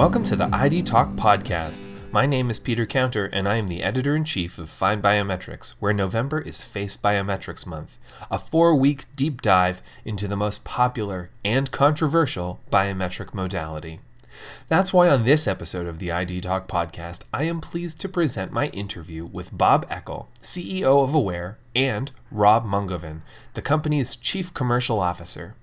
Welcome to the ID Talk podcast. My name is Peter Counter, and I am the editor-in-chief of FindBiometrics, where November is Face Biometrics Month, a 4-week deep dive into the most popular and controversial biometric modality. That's why on this episode of the ID Talk podcast, I am pleased to present my interview with Bob Eckel, CEO of Aware, and Rob Mungovan, the company's Chief Commercial Officer.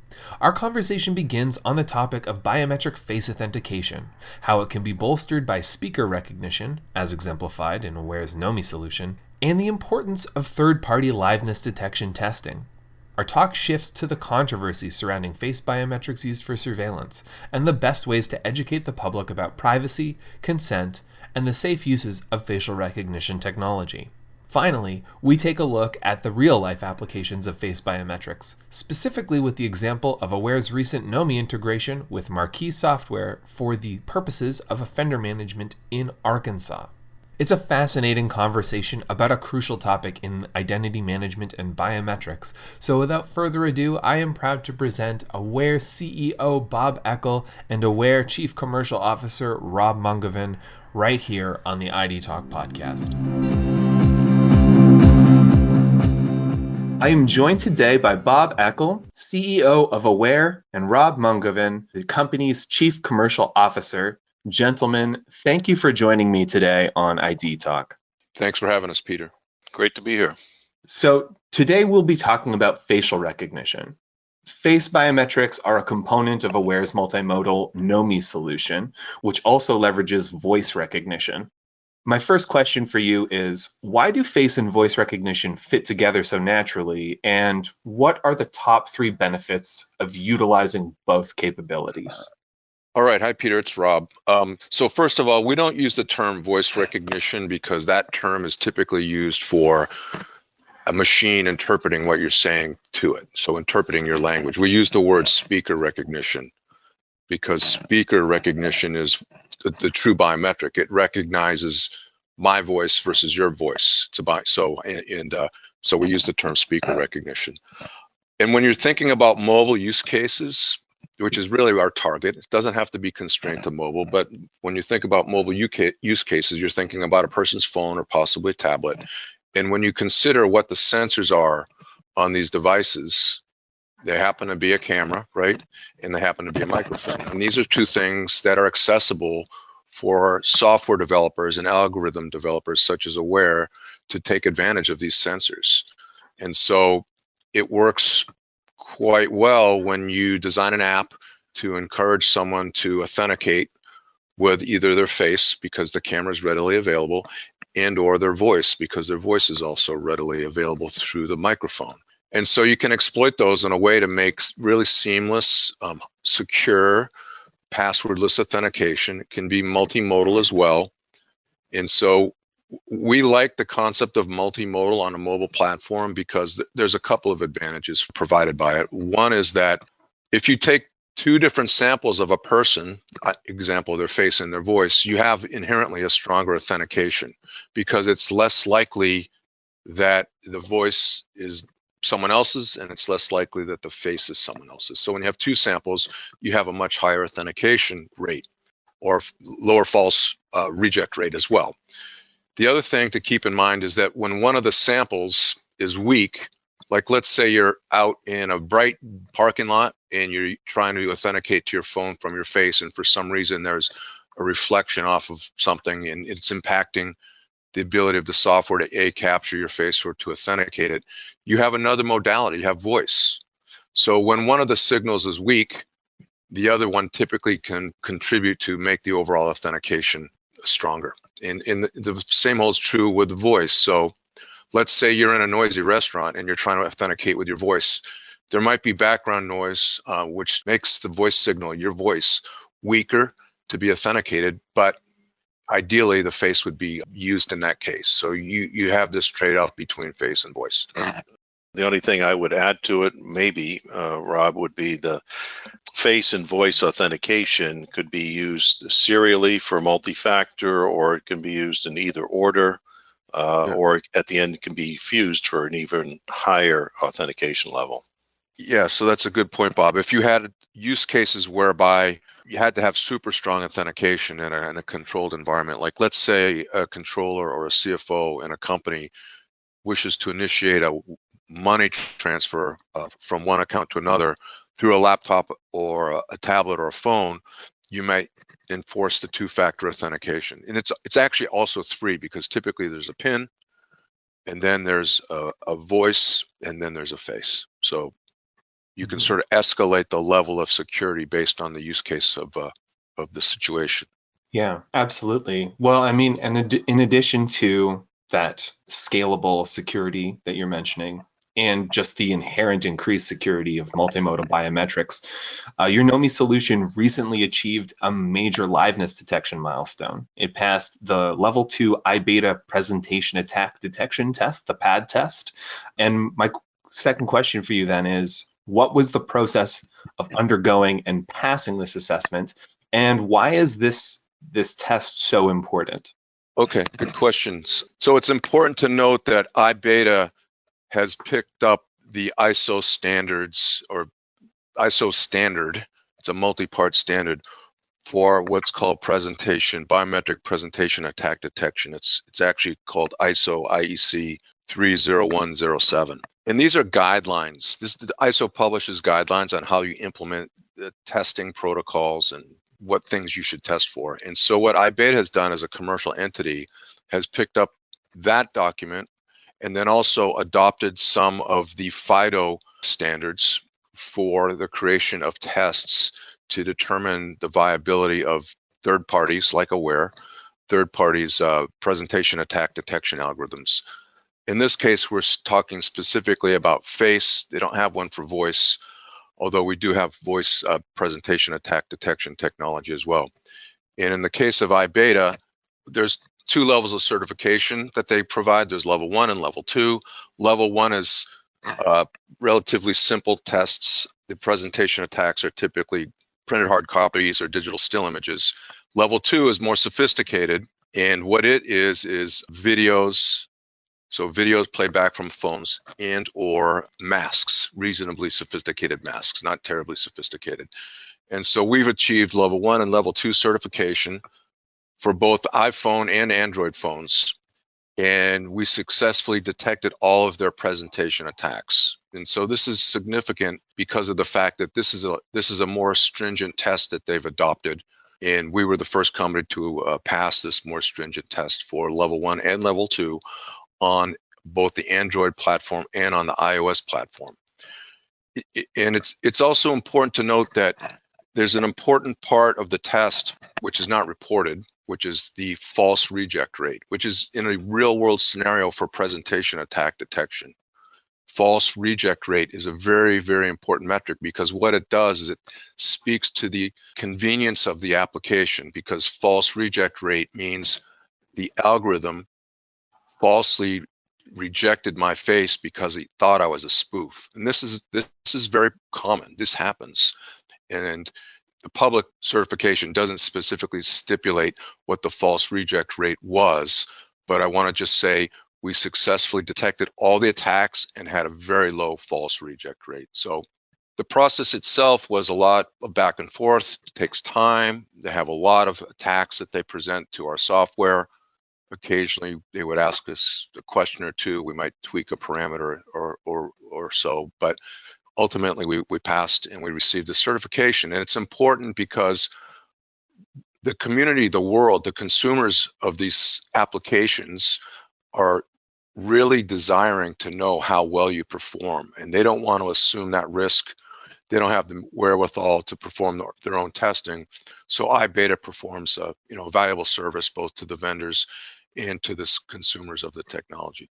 Our conversation begins on the topic of biometric face authentication, how it can be bolstered by speaker recognition, as exemplified in Aware's Knomi solution, and the importance of third-party liveness detection testing. Our talk shifts to the controversy surrounding face biometrics used for surveillance, and the best ways to educate the public about privacy, consent, and the safe uses of facial recognition technology. Finally, we take a look at the real-life applications of face biometrics, specifically with the example of Aware's recent Knomi integration with Marquis Software for the purposes of offender management in Arkansas. It's a fascinating conversation about a crucial topic in identity management and biometrics, so without further ado, I am proud to present Aware CEO Bob Eckel and Aware Chief Commercial Officer Rob Mungovan right here on the ID Talk podcast. I am joined today by Bob Eckel, CEO of Aware, and Rob Mungovan, the company's Chief Commercial Officer. Gentlemen, thank you for joining me today on ID Talk. Thanks for having us, Peter. Great to be here. So today we'll be talking about facial recognition. Face biometrics are a component of Aware's multimodal Knomi solution, which also leverages voice recognition. My first question for you is, why do face and voice recognition fit together so naturally, and what are the top 3 benefits of utilizing both capabilities? All right. Hi, Peter. It's Rob. So first of all, we don't use the term voice recognition because that term is typically used for a machine interpreting what you're saying to it, so interpreting your language. We use the word speaker recognition because speaker recognition is the true biometric. It recognizes my voice versus your voice. So we use the term speaker recognition. And when you're thinking about mobile use cases, which is really our target, it doesn't have to be constrained to mobile, but when you think about mobile use cases, you're thinking about a person's phone or possibly a tablet. And when you consider what the sensors are on these devices, they happen to be a camera, right? And they happen to be a microphone. And these are 2 things that are accessible for software developers and algorithm developers such as Aware to take advantage of these sensors. And so it works quite well when you design an app to encourage someone to authenticate with either their face because the camera is readily available and or their voice because their voice is also readily available through the microphone. And so you can exploit those in a way to make really seamless, secure, passwordless authentication. It can be multimodal as well. And so we like the concept of multimodal on a mobile platform because there's a couple of advantages provided by it. One is that if you take 2 different samples of a person, example, their face and their voice, you have inherently a stronger authentication because it's less likely that the voice is someone else's and it's less likely that the face is someone else's. So when you have 2 samples, you have a much higher authentication rate or lower false reject rate as well. The other thing to keep in mind is that when one of the samples is weak, like let's say you're out in a bright parking lot and you're trying to authenticate to your phone from your face, and for some reason there's a reflection off of something and it's impacting the ability of the software to capture your face or to authenticate it, you have another modality, you have voice. So when one of the signals is weak, the other one typically can contribute to make the overall authentication stronger. And the same holds true with the voice. So let's say you're in a noisy restaurant and you're trying to authenticate with your voice. There might be background noise, which makes the voice signal, your voice, weaker to be authenticated, but ideally the face would be used in that case. So you have this trade-off between face and voice. The only thing I would add to it, maybe, Rob, would be the face and voice authentication could be used serially for multi-factor, or it can be used in either order, or at the end it can be fused for an even higher authentication level. Yeah, so that's a good point, Bob. If you had use cases whereby you had to have super strong authentication in a controlled environment. Like, let's say a controller or a CFO in a company wishes to initiate a money transfer from one account to another through a laptop or a tablet or a phone, you might enforce the two-factor authentication. And it's actually also three, because typically there's a PIN, and then there's a voice, and then there's a face. So you can sort of escalate the level of security based on the use case of the situation. Yeah, absolutely. Well, I mean, and in addition to that scalable security that you're mentioning, and just the inherent increased security of multimodal biometrics, your Knomi solution recently achieved a major liveness detection milestone. It passed the level 2 iBeta presentation attack detection test, the PAD test. And my second question for you then is, what was the process of undergoing and passing this assessment, and why is this test so important? Okay, good questions. So it's important to note that iBeta has picked up the ISO standards, or ISO standard. It's a multi-part standard for what's called biometric presentation attack detection. It's actually called ISO/IEC 30107. And these are guidelines. The ISO publishes guidelines on how you implement the testing protocols and what things you should test for. And so what iBeta has done as a commercial entity has picked up that document and then also adopted some of the FIDO standards for the creation of tests to determine the viability of third parties, like Aware, third parties' presentation attack detection algorithms. In this case, we're talking specifically about face. They don't have one for voice, although we do have voice presentation attack detection technology as well. And in the case of iBeta, there's two levels of certification that they provide. There's level 1 and level 2. Level 1 is relatively simple tests. The presentation attacks are typically printed hard copies or digital still images. Level 2 is more sophisticated, and what it is videos. So videos played back from phones and or masks, reasonably sophisticated masks, not terribly sophisticated. And so we've achieved level 1 and level 2 certification for both iPhone and Android phones. And we successfully detected all of their presentation attacks. And so this is significant because of the fact that this is a more stringent test that they've adopted. And we were the first company to pass this more stringent test for level 1 and level 2 on both the Android platform and on the iOS platform. And it's also important to note that there's an important part of the test which is not reported, which is the false reject rate, which is in a real world scenario for presentation attack detection. False reject rate is a very, very important metric, because what it does is it speaks to the convenience of the application, because false reject rate means the algorithm falsely rejected my face because he thought I was a spoof. And this is very common. This happens. And the public certification doesn't specifically stipulate what the false reject rate was, but I want to just say we successfully detected all the attacks and had a very low false reject rate. So the process itself was a lot of back and forth. It takes time. They have a lot of attacks that they present to our software. Occasionally, they would ask us a question or two. We might tweak a parameter or so, but ultimately we passed and we received the certification. And it's important because the community, the world, the consumers of these applications are really desiring to know how well you perform, and they don't want to assume that risk. They don't have the wherewithal to perform their own testing. So iBeta performs a valuable service both to the vendors and to the consumers of the technology.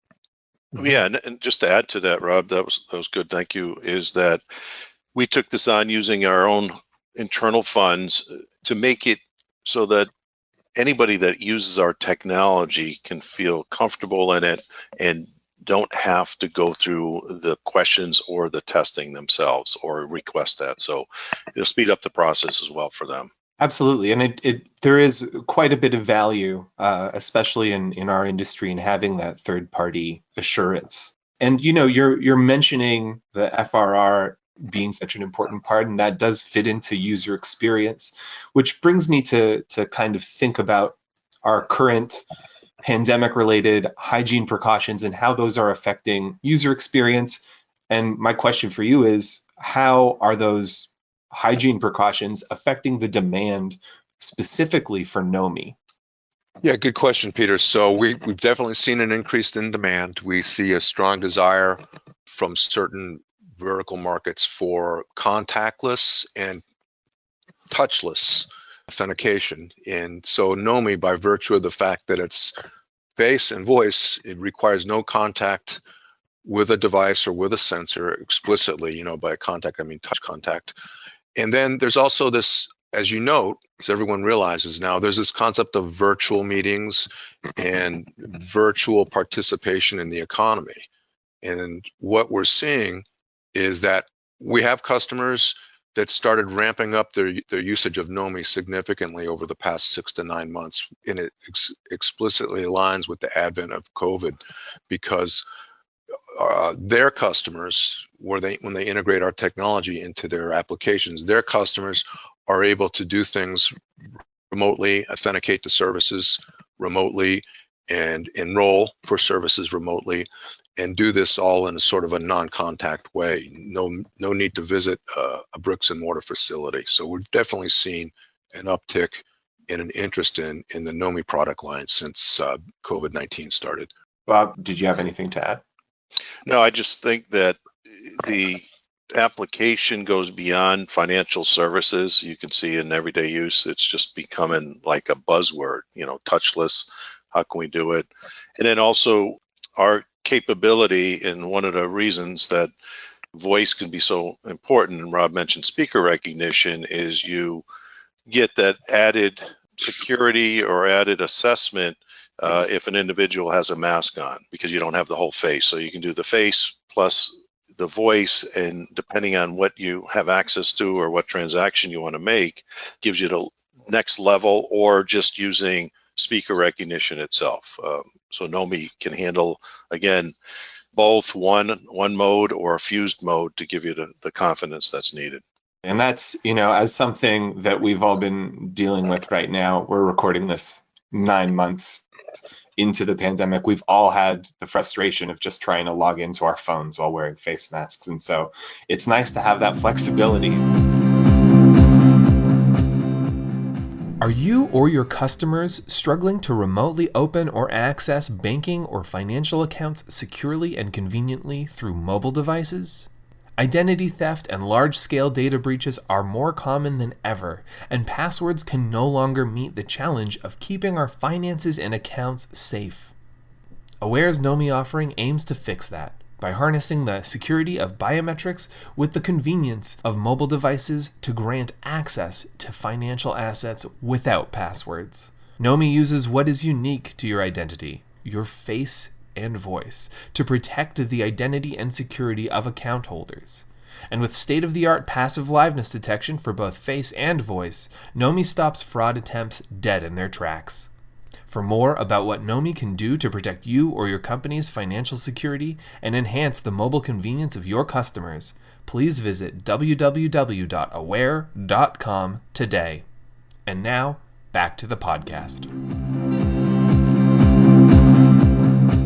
Yeah, and just to add to that, Rob, that was good. Thank you. Is that we took this on using our own internal funds to make it so that anybody that uses our technology can feel comfortable in it and don't have to go through the questions or the testing themselves or request that. So it'll speed up the process as well for them. Absolutely, and there is quite a bit of value, especially in our industry, in having that third-party assurance. And you're mentioning the FRR being such an important part, and that does fit into user experience, which brings me to kind of think about our current pandemic-related hygiene precautions and how those are affecting user experience. And my question for you is, how are those hygiene precautions affecting the demand specifically for Knomi? Yeah, good question, Peter. So we've definitely seen an increase in demand. We see a strong desire from certain vertical markets for contactless and touchless authentication. And so Knomi, by virtue of the fact that it's face and voice, it requires no contact with a device or with a sensor explicitly. By contact, I mean touch contact. And then there's also this, as you note, as everyone realizes now, there's this concept of virtual meetings and virtual participation in the economy. And what we're seeing is that we have customers that started ramping up their usage of Knomi significantly over the past 6 to 9 months. And it explicitly aligns with the advent of COVID, because their customers, when they integrate our technology into their applications, their customers are able to do things remotely, authenticate to services remotely, and enroll for services remotely, and do this all in a sort of a non-contact way. No need to visit a bricks and mortar facility. So we've definitely seen an uptick in an interest in the Knomi product line since COVID-19 started. Bob, did you have anything to add? No, I just think that the application goes beyond financial services. You can see in everyday use, it's just becoming like a buzzword, touchless. How can we do it? And then also our capability, and one of the reasons that voice can be so important, and Rob mentioned speaker recognition, is you get that added security or added assessment if an individual has a mask on, because you don't have the whole face. So you can do the face plus the voice, and depending on what you have access to or what transaction you want to make, gives you the next level, or just using speaker recognition itself. So Knomi can handle, again, both one mode or a fused mode to give you the confidence that's needed. And that's, as something that we've all been dealing with right now. We're recording this 9 months into the pandemic. We've all had the frustration of just trying to log into our phones while wearing face masks. And so it's nice to have that flexibility. Are you or your customers struggling to remotely open or access banking or financial accounts securely and conveniently through mobile devices? Identity theft and large-scale data breaches are more common than ever, and passwords can no longer meet the challenge of keeping our finances and accounts safe. Aware's Knomi offering aims to fix that by harnessing the security of biometrics with the convenience of mobile devices to grant access to financial assets without passwords. Knomi uses what is unique to your identity, your face and voice, to protect the identity and security of account holders. And with state-of-the-art passive liveness detection for both face and voice, Knomi stops fraud attempts dead in their tracks. For more about what Knomi can do to protect you or your company's financial security and enhance the mobile convenience of your customers, please visit www.aware.com today. And now, back to the podcast.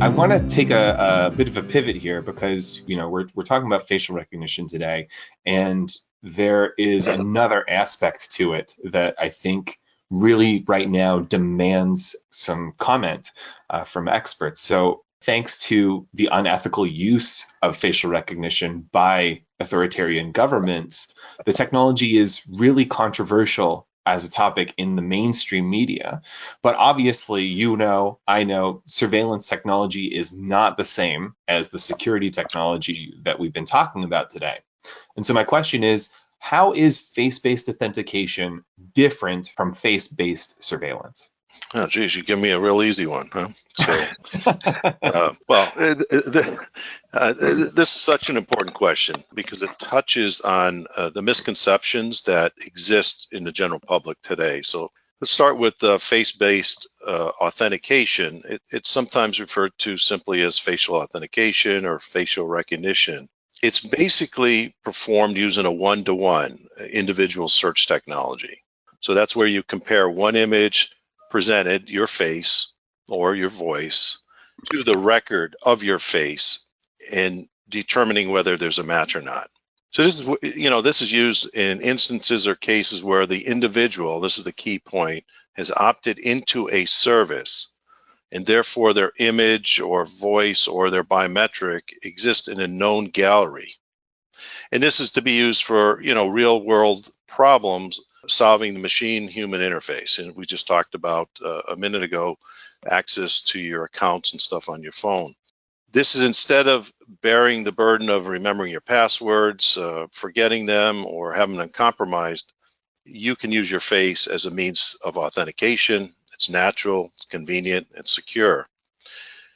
I want to take a bit of a pivot here because, we're talking about facial recognition today, and there is another aspect to it that I think really right now demands some comment from experts. So thanks to the unethical use of facial recognition by authoritarian governments, the technology is really controversial as a topic in the mainstream media. But obviously, I know, surveillance technology is not the same as the security technology that we've been talking about today. And so my question is, how is face-based authentication different from face-based surveillance? Oh, geez, you give me a real easy one, huh? So, this is such an important question because it touches on the misconceptions that exist in the general public today. So let's start with face-based authentication. It's sometimes referred to simply as facial authentication or facial recognition. It's basically performed using a one-to-one individual search technology. So that's where you compare one image presented, your face or your voice, to the record of your face and determining whether there's a match or not. So this is used in instances or cases where the individual, this is the key point, has opted into a service, and therefore their image or voice or their biometric exist in a known gallery. And this is to be used for, real world problems, solving the machine-human interface. And we just talked about a minute ago, access to your accounts and stuff on your phone. This is instead of bearing the burden of remembering your passwords, forgetting them, or having them compromised, you can use your face as a means of authentication. It's natural, it's convenient, it's secure.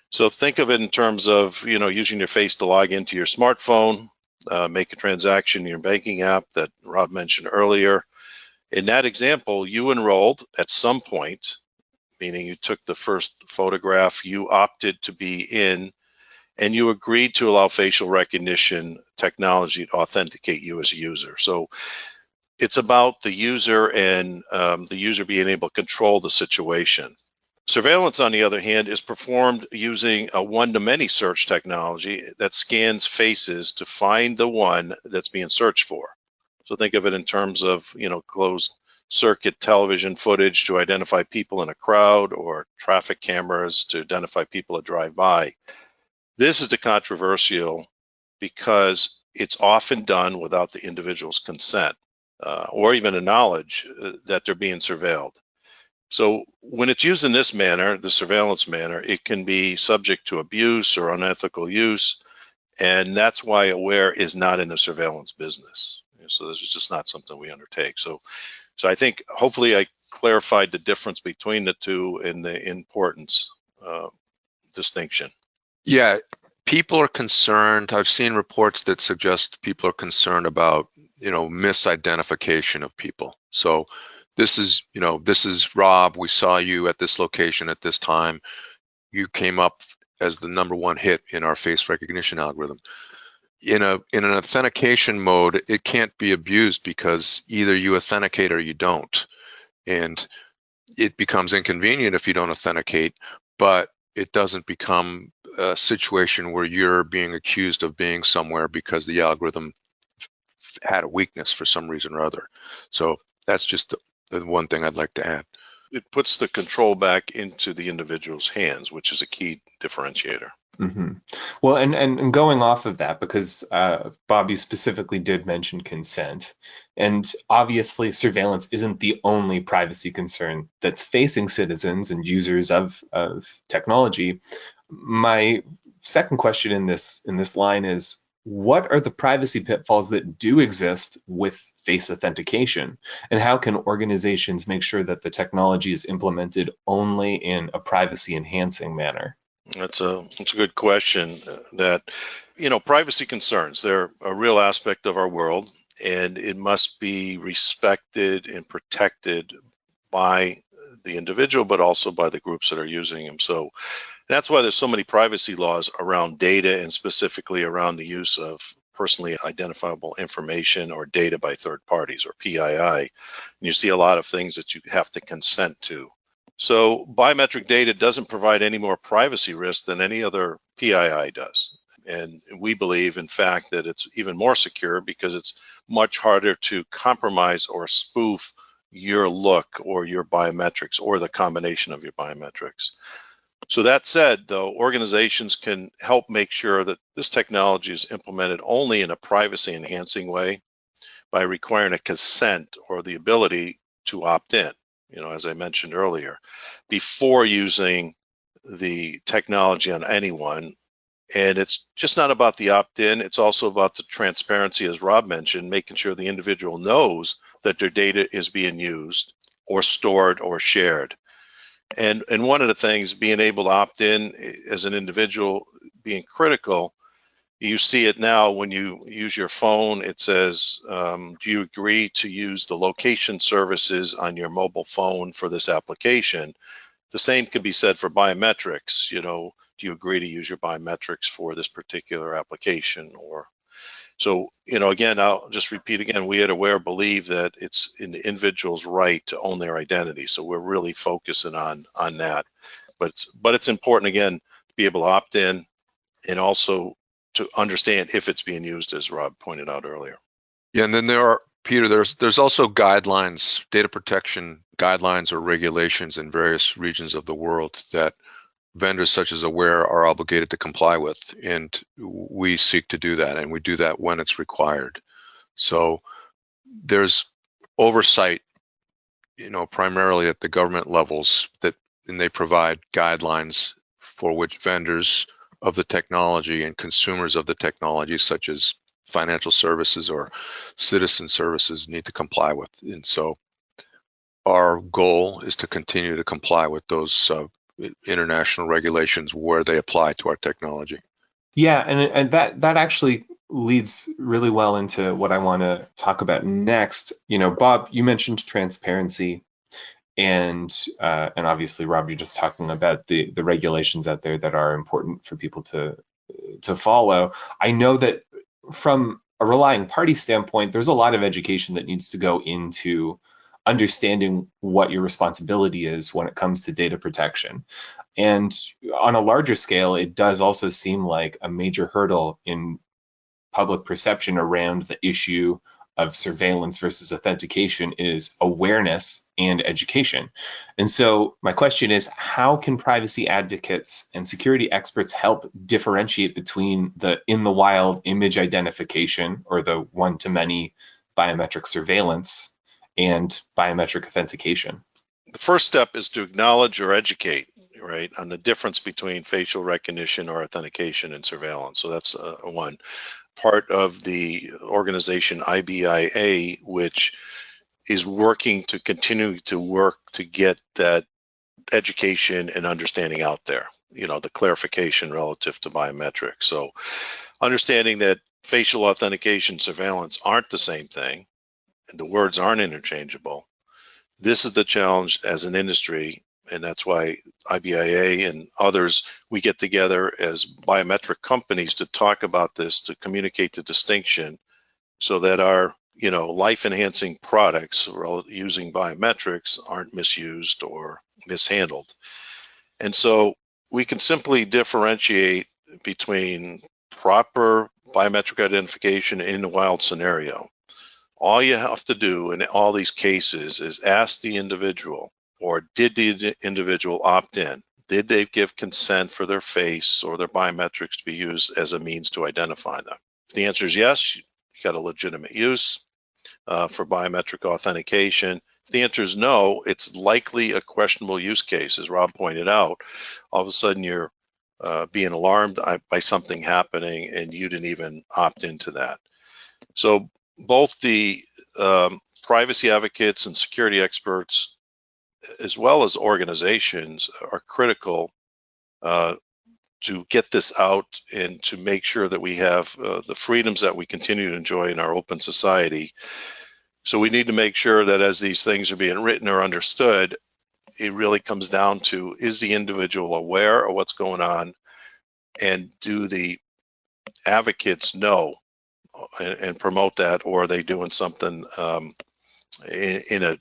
So think of it in terms of, using your face to log into your smartphone, make a transaction in your banking app that Rob mentioned earlier. In that example, you enrolled at some point, meaning you took the first photograph, you opted to be in, and you agreed to allow facial recognition technology to authenticate you as a user. So it's about the user and the user being able to control the situation. Surveillance, on the other hand, is performed using a one-to-many search technology that scans faces to find the one that's being searched for. So think of it in terms of, closed circuit television footage to identify people in a crowd, or traffic cameras to identify people that drive by. This is the controversial because it's often done without the individual's consent or even a knowledge that they're being surveilled. So when it's used in this manner, the surveillance manner, it can be subject to abuse or unethical use, and that's why Aware is not in the surveillance business. So this is just not something we undertake. So I think hopefully I clarified the difference between the two and the importance distinction. Yeah, people are concerned. I've seen reports that suggest people are concerned about, misidentification of people. So this is Rob. We saw you at this location at this time. You came up as the #1 hit in our face recognition algorithm. In an authentication mode, it can't be abused because either you authenticate or you don't. And it becomes inconvenient if you don't authenticate, but it doesn't become a situation where you're being accused of being somewhere because the algorithm had a weakness for some reason or other. So that's just the one thing I'd like to add. It puts the control back into the individual's hands, which is a key differentiator. Mm-hmm. Well, and going off of that, because Bobby specifically did mention consent, and obviously surveillance isn't the only privacy concern that's facing citizens and users of technology. My second question in this line is, what are the privacy pitfalls that do exist with face authentication, and how can organizations make sure that the technology is implemented only in a privacy enhancing manner? That's a good question. That, privacy concerns, they're a real aspect of our world, and it must be respected and protected by the individual, but also by the groups that are using them. So that's why there's so many privacy laws around data, and specifically around the use of personally identifiable information or data by third parties, or PII. And you see a lot of things that you have to consent to. So biometric data doesn't provide any more privacy risk than any other PII does. And we believe, in fact, that it's even more secure because it's much harder to compromise or spoof your look or your biometrics or the combination of your biometrics. So that said, though, organizations can help make sure that this technology is implemented only in a privacy enhancing way by requiring a consent or the ability to opt in, as I mentioned earlier, before using the technology on anyone. And it's just not about the opt-in, it's also about the transparency, as Rob mentioned, making sure the individual knows that their data is being used or stored or shared. And one of the things, being able to opt in as an individual being critical. You see it now when you use your phone. It says, do you agree to use the location services on your mobile phone for this application? The same can be said for biometrics. Do you agree to use your biometrics for this particular application? Or So, again, I'll just repeat again, we at Aware believe that it's in the individual's right to own their identity. So we're really focusing on that. But it's important, again, to be able to opt in and also to understand if it's being used, as Rob pointed out earlier. Yeah, and then Peter, there's also guidelines, data protection guidelines or regulations in various regions of the world that vendors such as Aware are obligated to comply with, and we seek to do that, and we do that when it's required. So there's oversight, primarily at the government levels, and they provide guidelines for which vendors of the technology and consumers of the technology, such as financial services or citizen services, need to comply with. And so our goal is to continue to comply with those international regulations where they apply to our technology. Yeah, and that actually leads really well into what I want to talk about next. Bob, you mentioned transparency, and obviously, Rob, you're just talking about the regulations out there that are important for people to follow. I know that from a relying party standpoint, there's a lot of education that needs to go into understanding what your responsibility is when it comes to data protection. And on a larger scale, it does also seem like a major hurdle in public perception around the issue of surveillance versus authentication is awareness and education. And so my question is, how can privacy advocates and security experts help differentiate between the in the wild image identification, or the one-to-many biometric surveillance, and biometric authentication? The first step is to acknowledge or educate, right, on the difference between facial recognition or authentication and surveillance. So that's one part of the organization IBIA, which is working to continue to work to get that education and understanding out there, the clarification relative to biometrics. So understanding that facial authentication, surveillance aren't the same thing, and the words aren't interchangeable. This is the challenge as an industry, and that's why IBIA and others, we get together as biometric companies to talk about this, to communicate the distinction so that our life-enhancing products using biometrics aren't misused or mishandled. And so we can simply differentiate between proper biometric identification in the wild scenario. All you have to do in all these cases is ask the individual, or did the individual opt in? Did they give consent for their face or their biometrics to be used as a means to identify them? If the answer is yes, you got a legitimate use for biometric authentication. If the answer is no, it's likely a questionable use case, as Rob pointed out. All of a sudden you're being alarmed by something happening and you didn't even opt into that. So both the privacy advocates and security experts, as well as organizations, are critical to get this out and to make sure that we have the freedoms that we continue to enjoy in our open society. So we need to make sure that as these things are being written or understood, it really comes down to, is the individual aware of what's going on, and do the advocates know and promote that, or are they doing something in a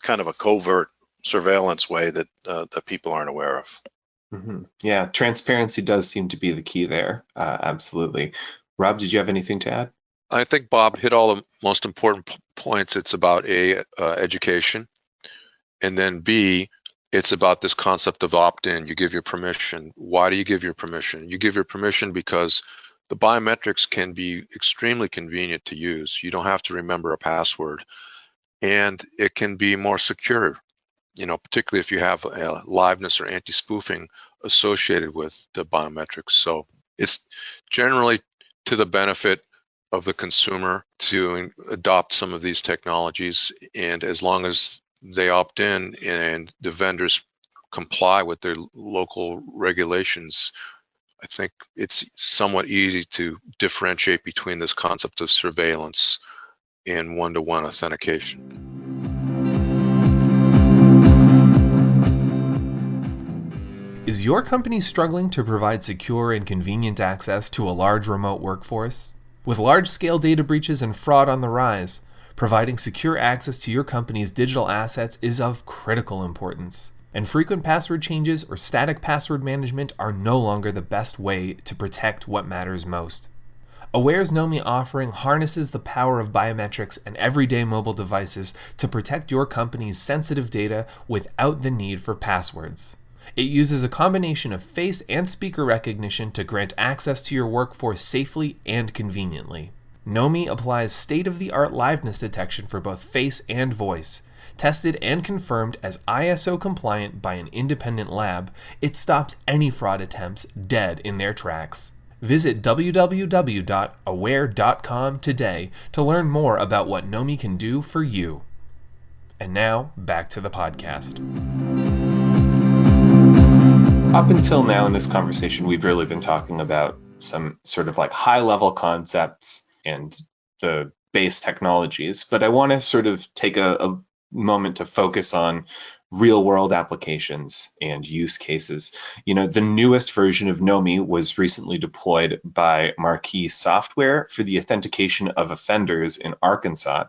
kind of a covert surveillance way that that people aren't aware of? Mm-hmm. Yeah, transparency does seem to be the key there. Absolutely. Rob, did you have anything to add? I think Bob hit all the most important points. It's about education, and then B, it's about this concept of opt-in. You give your permission. Why do you give your permission? You give your permission because the biometrics can be extremely convenient to use. You don't have to remember a password, and it can be more secure, particularly if you have liveness or anti-spoofing associated with the biometrics. So it's generally to the benefit of the consumer to adopt some of these technologies, and as long as they opt in and the vendors comply with their local regulations, I think it's somewhat easy to differentiate between this concept of surveillance and one-to-one authentication. Is your company struggling to provide secure and convenient access to a large remote workforce? With large-scale data breaches and fraud on the rise, providing secure access to your company's digital assets is of critical importance. And frequent password changes or static password management are no longer the best way to protect what matters most. Aware's Knomi offering harnesses the power of biometrics and everyday mobile devices to protect your company's sensitive data without the need for passwords. It uses a combination of face and speaker recognition to grant access to your workforce safely and conveniently. Knomi applies state-of-the-art liveness detection for both face and voice. Tested and confirmed as ISO compliant by an independent lab, it stops any fraud attempts dead in their tracks. Visit www.aware.com today to learn more about what Knomi can do for you. And now, back to the podcast. Up until now in this conversation, we've really been talking about some sort of like high-level concepts and the base technologies, but I want to sort of take a moment to focus on real-world applications and use cases. You know, the newest version of Knomi was recently deployed by Marquis Software for the authentication of offenders in Arkansas.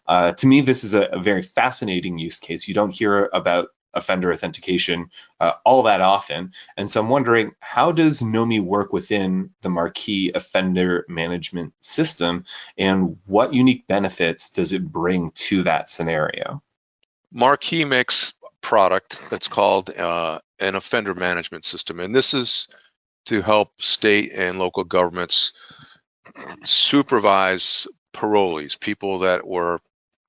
To me, this is a very fascinating use case. You don't hear about offender authentication all that often. And so I'm wondering, how does Knomi work within the Marquis offender management system, and what unique benefits does it bring to that scenario? Marquis makes product that's called an offender management system, and this is to help state and local governments supervise parolees, people that were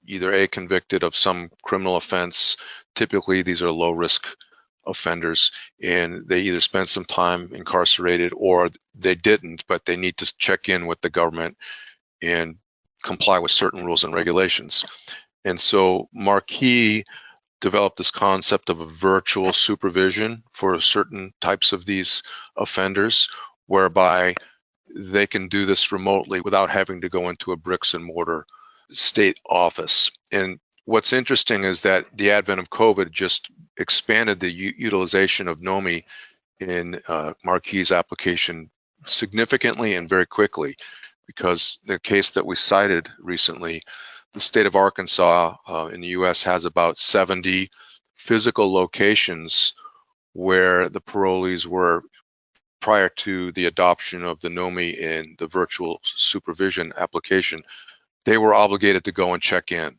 either convicted of some criminal offense. Typically these are low risk offenders, and they either spent some time incarcerated or they didn't, but they need to check in with the government and comply with certain rules and regulations. And so Marquis developed this concept of a virtual supervision for certain types of these offenders, whereby they can do this remotely without having to go into a bricks and mortar state office. And what's interesting is that the advent of COVID just expanded the utilization of Knomi in Marquis' application significantly and very quickly, because the case that we cited recently, the state of Arkansas in the U.S. has about 70 physical locations where the parolees were, prior to the adoption of the Knomi in the virtual supervision application, they were obligated to go and check in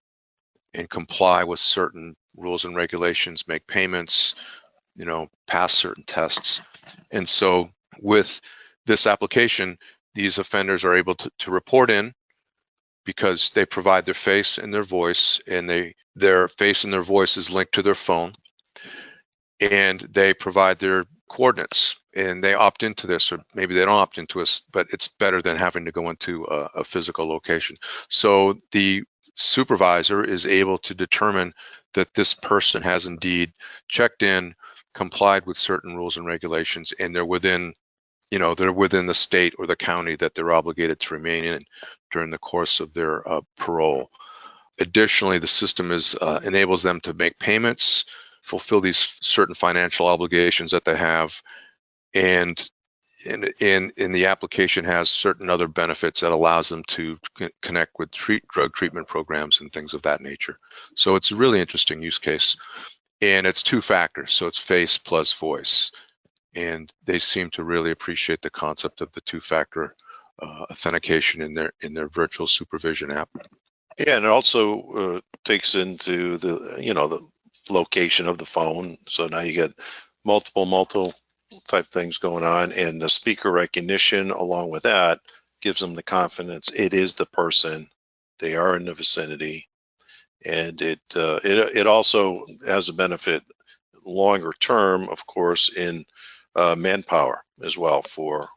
and comply with certain rules and regulations, make payments, pass certain tests. And so with this application, these offenders are able to report in, because they provide their face and their voice, and their face and their voice is linked to their phone, and they provide their coordinates, and they opt into this, or maybe they don't opt into us, but it's better than having to go into a physical location. So the supervisor is able to determine that this person has indeed checked in, complied with certain rules and regulations, and they're within the state or the county that they're obligated to remain in during the course of their parole. Additionally, the system enables them to make payments, fulfill these certain financial obligations that they have, and in the application has certain other benefits that allows them to connect with drug treatment programs and things of that nature. So it's a really interesting use case, and it's two factors, so it's face plus voice. And they seem to really appreciate the concept of the two-factor authentication in their virtual supervision app. Yeah, and it also takes into the location of the phone. So now you get multiple type things going on, and the speaker recognition along with that gives them the confidence it is the person, they are in the vicinity, and it also has a benefit longer term, of course, in manpower as well for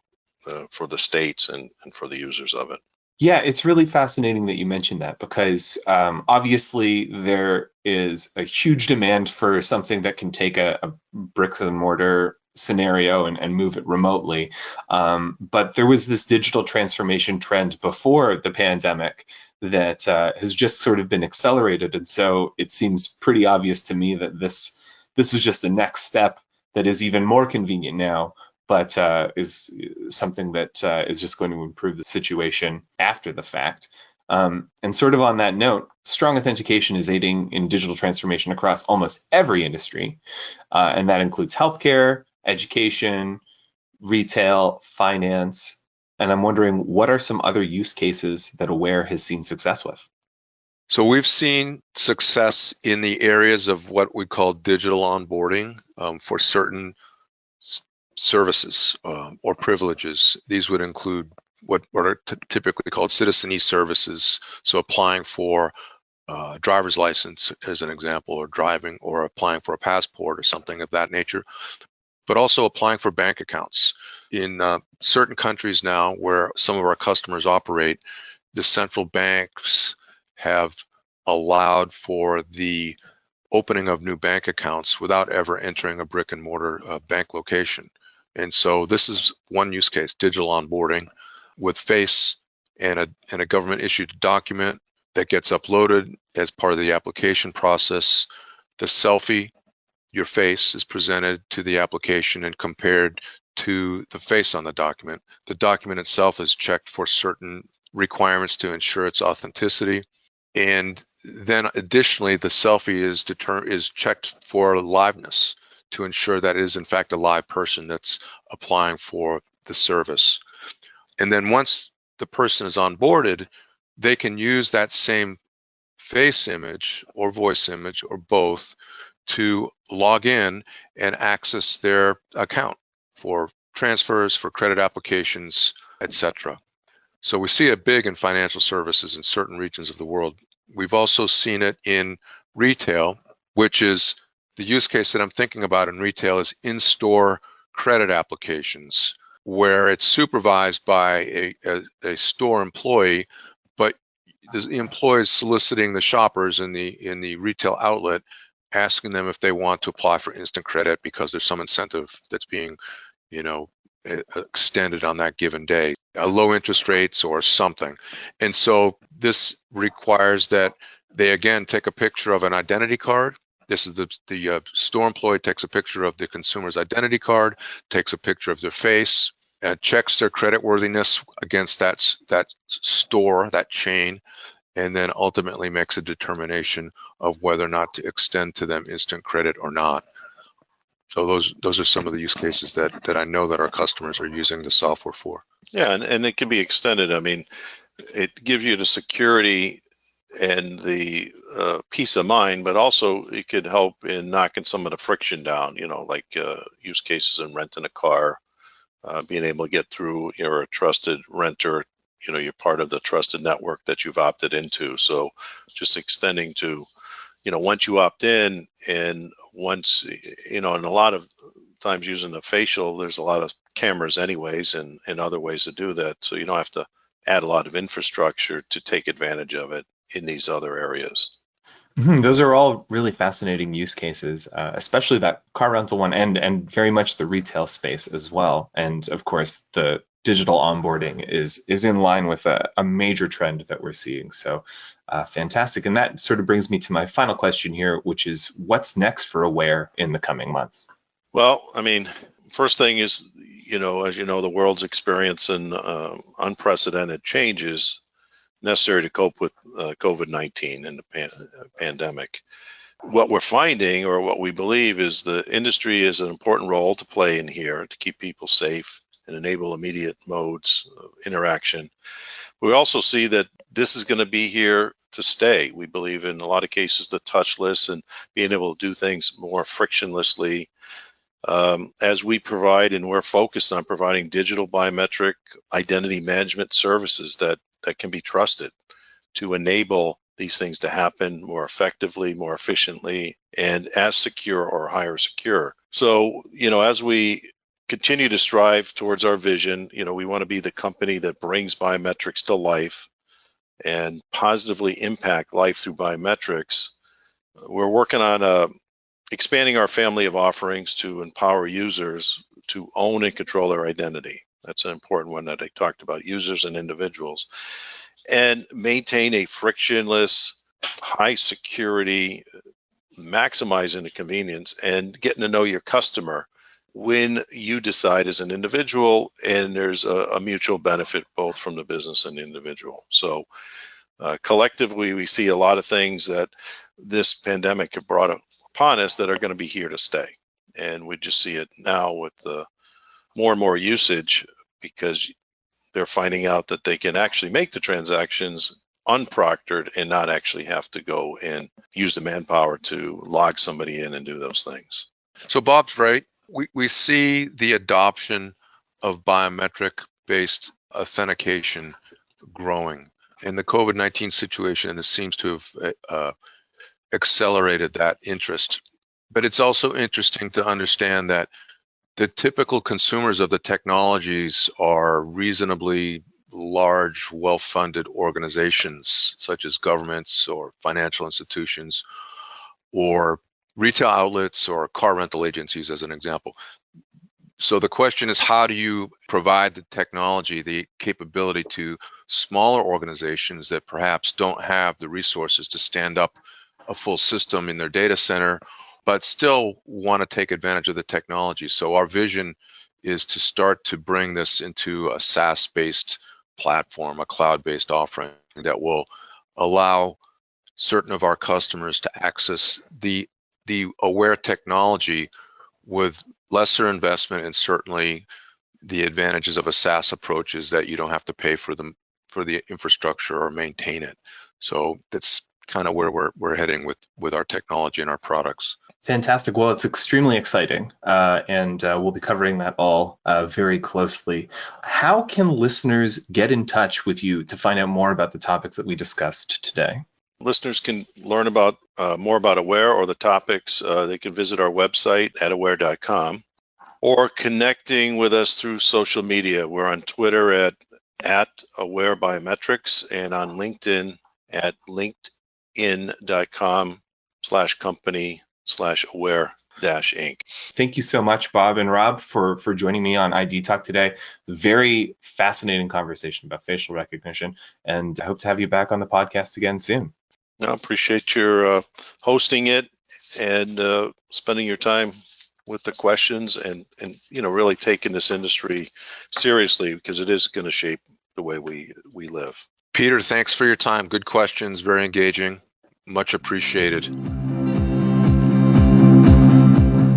the states and for the users of it. Yeah, it's really fascinating that you mentioned that, because obviously there is a huge demand for something that can take a bricks and mortar scenario and move it remotely. But there was this digital transformation trend before the pandemic that has just sort of been accelerated. And so it seems pretty obvious to me that this was just the next step that is even more convenient now, but is something that is just going to improve the situation after the fact. And sort of on that note, strong authentication is aiding in digital transformation across almost every industry, and that includes healthcare, education, retail, finance. And I'm wondering, what are some other use cases that Aware has seen success with? So we've seen success in the areas of what we call digital onboarding for certain services or privileges. These would include what are typically called citizen e-services. So applying for driver's license, as an example, or driving, or applying for a passport or something of that nature, but also applying for bank accounts. In certain countries now where some of our customers operate, the central banks have allowed for the opening of new bank accounts without ever entering a brick and mortar bank location. And so this is one use case, digital onboarding with Face and a government issued document that gets uploaded as part of the application process. The selfie, your face, is presented to the application and compared to the face on the document. The document itself is checked for certain requirements to ensure its authenticity. And then additionally, the selfie is checked for liveness to ensure that it is in fact a live person that's applying for the service. And then once the person is onboarded, they can use that same face image or voice image or both to log in and access their account for transfers, for credit applications, etc. So we see it big in financial services in certain regions of the world. We've also seen it in retail, which is the use case that I'm thinking about in retail is in-store credit applications, where it's supervised by a store employee, but the employee is soliciting the shoppers in the retail outlet, asking them if they want to apply for instant credit because there's some incentive that's being, extended on that given day, low interest rates or something. And so this requires that they again take a picture of an identity card. This is the store employee takes a picture of the consumer's identity card, takes a picture of their face, checks their credit worthiness against that store, that chain, and then ultimately makes a determination of whether or not to extend to them instant credit or not. So those are some of the use cases that I know that our customers are using the software for. Yeah, and it can be extended. I mean, it gives you the security and the peace of mind, but also it could help in knocking some of the friction down, like use cases in renting a car, being able to get through. You're a trusted renter, you're part of the trusted network that you've opted into. So just extending to, once you opt in, and once, and a lot of times using the facial, there's a lot of cameras anyways and other ways to do that. So you don't have to add a lot of infrastructure to take advantage of it in these other areas. Those are all really fascinating use cases, especially that car rental one and very much the retail space as well. And of course, the digital onboarding is in line with a major trend that we're seeing. So fantastic. And that sort of brings me to my final question here, which is what's next for Aware in the coming months? Well, I mean, first thing is, as you know, the world's experiencing unprecedented changes necessary to cope with COVID-19 and the pandemic. What we're finding, or what we believe, is the industry has an important role to play in here to keep people safe and enable immediate modes of interaction. We also see that this is going to be here to stay. We believe in a lot of cases the touchless and being able to do things more frictionlessly as we provide, and we're focused on providing digital biometric identity management services that can be trusted to enable these things to happen more effectively, more efficiently, and as secure or higher secure. So, as we continue to strive towards our vision, we want to be the company that brings biometrics to life and positively impact life through biometrics. We're working on expanding our family of offerings to empower users to own and control their identity. That's an important one that I talked about, users and individuals, and maintain a frictionless, high security, maximizing the convenience and getting to know your customer when you decide as an individual, and there's a mutual benefit both from the business and the individual. So collectively, we see a lot of things that this pandemic have brought upon us that are going to be here to stay. And we just see it now with the more and more usage, because they're finding out that they can actually make the transactions unproctored and not actually have to go and use the manpower to log somebody in and do those things. So Bob's right. We see the adoption of biometric-based authentication growing. And the COVID-19 situation seems to have accelerated that interest. But it's also interesting to understand that the typical consumers of the technologies are reasonably large, well-funded organizations, such as governments or financial institutions or retail outlets or car rental agencies, as an example. So the question is, how do you provide the technology, the capability to smaller organizations that perhaps don't have the resources to stand up a full system in their data center, but still want to take advantage of the technology? So our vision is to start to bring this into a SaaS-based platform, a cloud-based offering that will allow certain of our customers to access the aware technology with lesser investment, and certainly the advantages of a SaaS approach is that you don't have to pay for the infrastructure or maintain it. So that's kind of where we're heading with our technology and our products. Fantastic. Well, it's extremely exciting, and we'll be covering that all very closely. How can listeners get in touch with you to find out more about the topics that we discussed today? Listeners can learn about more about Aware or the topics. They can visit our website at aware.com, or connecting with us through social media. We're on Twitter at Aware Biometrics, and on LinkedIn at linkedin.com/company/aware-inc. Thank you so much, Bob and Rob, for joining me on ID Talk today. Very fascinating conversation about facial recognition, and I hope to have you back on the podcast again soon. I appreciate your hosting it and spending your time with the questions, and really taking this industry seriously, because it is going to shape the way we live. Peter, thanks for your time. Good questions, very engaging. Much apprecited.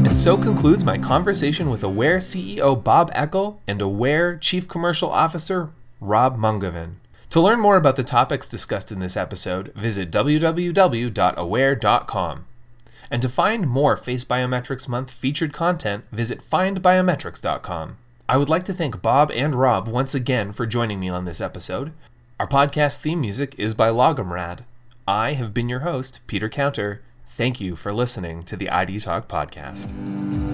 And so concludes my conversation with Aware CEO Bob Eckel and Aware Chief Commercial Officer Rob Mungovan. To learn more about the topics discussed in this episode, visit www.aware.com. And to find more Face Biometrics Month featured content, visit FindBiometrics.com. I would like to thank Bob and Rob once again for joining me on this episode. Our podcast theme music is by Logomrad. I have been your host, Peter Counter. Thank you for listening to the ID Talk podcast.